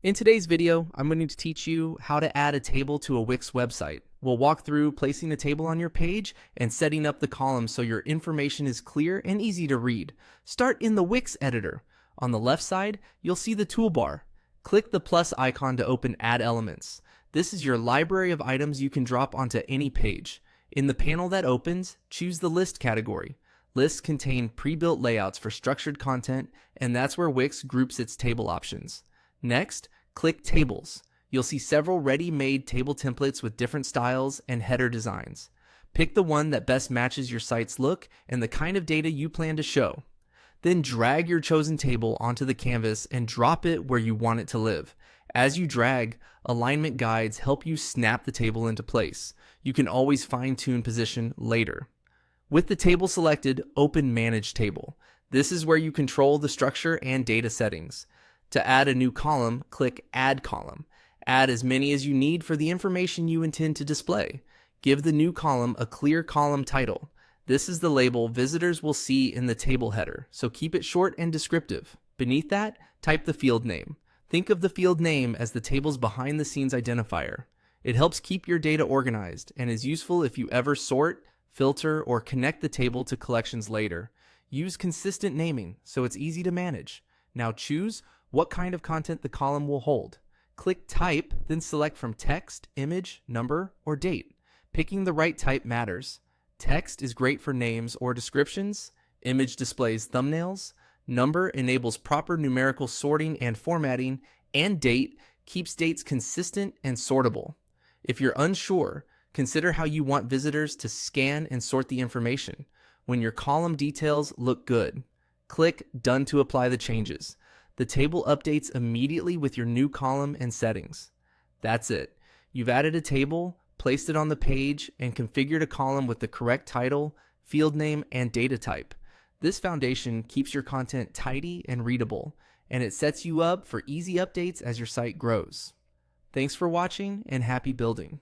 In today's video, I'm going to teach you how to add a table to a Wix website. We'll walk through placing a table on your page and setting up the columns so your information is clear and easy to read. Start in the Wix editor. On the left side, you'll see the toolbar. Click the plus icon to open Add Elements. This is your library of items you can drop onto any page. In the panel that opens, choose the List category. Lists contain pre-built layouts for structured content, and that's where Wix groups its table options. Next, click Tables. You'll see several ready-made table templates with different styles and header designs. Pick the one that best matches your site's look and the kind of data you plan to show. Then drag your chosen table onto the canvas and drop it where you want it to live. As you drag, alignment guides help you snap the table into place. You can always fine-tune position later. With the table selected, open Manage Table. This is where you control the structure and data settings. To add a new column, click Add Column. Add as many as you need for the information you intend to display. Give the new column a clear column title. This is the label visitors will see in the table header, so keep it short and descriptive. Beneath that, type the field name. Think of the field name as the table's behind-the-scenes identifier. It helps keep your data organized and is useful if you ever sort, filter, or connect the table to collections later. Use consistent naming so it's easy to manage. Now choose what kind of content the column will hold. Click Type, then select from text, image, number, or date. Picking the right type matters. Text is great for names or descriptions. Image displays thumbnails. Number enables proper numerical sorting and formatting. And date keeps dates consistent and sortable. If you're unsure, consider how you want visitors to scan and sort the information. When your column details look good, click Done to apply the changes. The table updates immediately with your new column and settings. That's it. You've added a table, placed it on the page, and configured a column with the correct title, field name, and data type. This foundation keeps your content tidy and readable, and it sets you up for easy updates as your site grows. Thanks for watching and happy building.